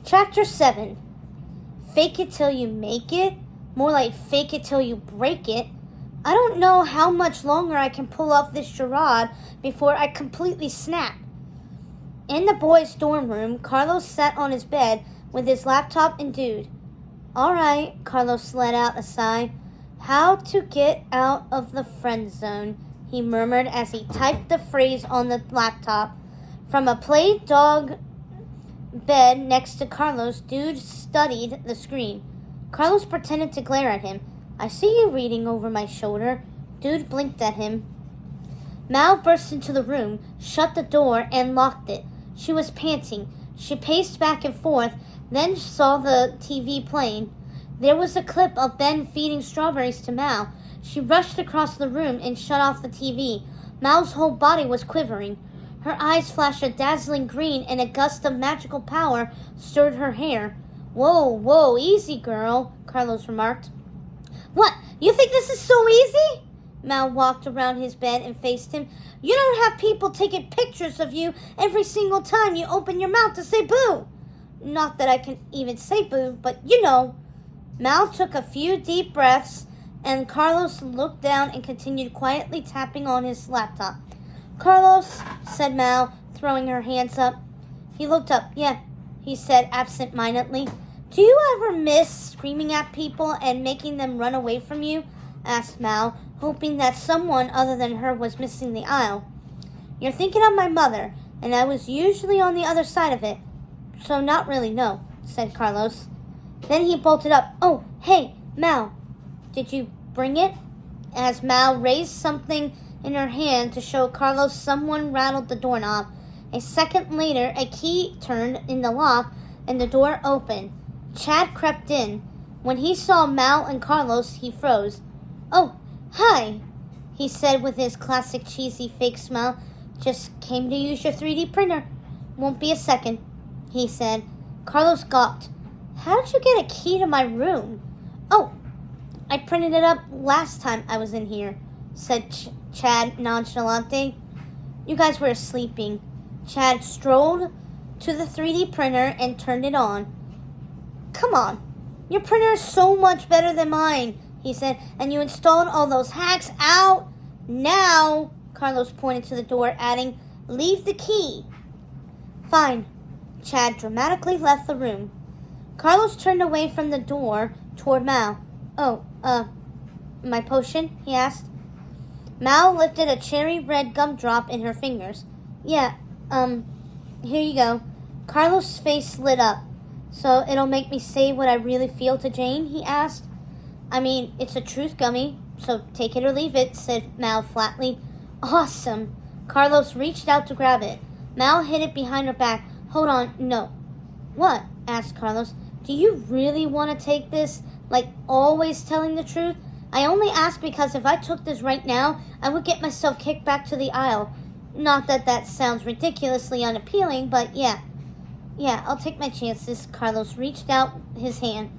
Chapter 7. Fake it till you make it? More like fake it till you break it. I don't know how much longer I can pull off this charade before I completely snap. In the boys' dorm room, Carlos sat on his bed with his laptop and dude. All right, Carlos let out a sigh. How to get out of the friend zone, he murmured as he typed the phrase on the laptop. From a play dog bed next to Carlos, dude studied the screen. Carlos pretended to glare at him. I see you reading over my shoulder. Dude blinked at him. Mal burst into the room, shut the door, and locked it. She was panting. She paced back and forth, then saw the TV playing. There was a clip of Ben feeding strawberries to Mal. She rushed across the room and shut off the TV. Mal's whole body was quivering. Her eyes flashed a dazzling green, and a gust of magical power stirred her hair. Whoa, easy, girl, Carlos remarked. What, you think this is so easy? Mal walked around his bed and faced him. You don't have people taking pictures of you every single time you open your mouth to say boo. Not that I can even say boo, but you know. Mal took a few deep breaths, and Carlos looked down and continued quietly tapping on his laptop. Carlos, said Mal, throwing her hands up. He looked up. Yeah, he said absent-mindedly. Do you ever miss screaming at people and making them run away from you? Asked Mal, hoping that someone other than her was missing the aisle. You're thinking of my mother, and I was usually on the other side of it. So not really, no, said Carlos. Then he bolted up. Oh, hey, Mal, did you bring it? As Mal raised something in her hand to show Carlos, someone rattled the doorknob. A second later, a key turned in the lock, and the door opened. Chad crept in. When he saw Mal and Carlos, he froze. Oh, hi, he said with his classic cheesy fake smile. Just came to use your 3D printer. Won't be a second, he said. Carlos gawped. How did you get a key to my room? Oh, I printed it up last time I was in here, said Chad nonchalantly. You guys were sleeping. Chad strolled to the 3D printer and turned it on. Come on, your printer is so much better than mine, he said, and you installed all those hacks out. Now, Carlos pointed to the door, adding, leave the key. Fine. Chad dramatically left the room. Carlos turned away from the door toward Mal. Oh, my potion? He asked. Mal lifted a cherry red gumdrop in her fingers. Yeah, here you go. Carlos' face lit up. So it'll make me say what I really feel to Jane? He asked. I mean, it's a truth gummy, so take it or leave it, said Mal flatly. Awesome. Carlos reached out to grab it. Mal hid it behind her back. Hold on, no. What? Asked Carlos. Do you really want to take this? Like always telling the truth? I only ask because if I took this right now, I would get myself kicked back to the aisle. Not that that sounds ridiculously unappealing, but yeah. Yeah, I'll take my chances. Carlos reached out his hand.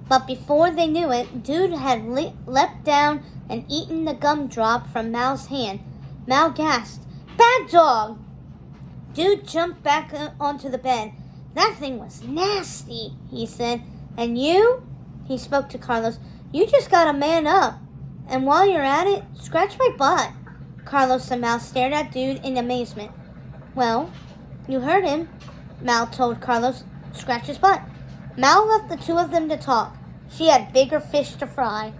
But before they knew it, Dude had leapt down and eaten the gumdrop from Mal's hand. Mal gasped. Bad dog! Dude jumped back onto the bed. That thing was nasty, he said. And you? He spoke to Carlos. You just gotta man up. And while you're at it, scratch my butt. Carlos and Mal stared at Dude in amazement. Well, you heard him, Mal told Carlos. Scratch his butt. Mal left the two of them to talk. She had bigger fish to fry.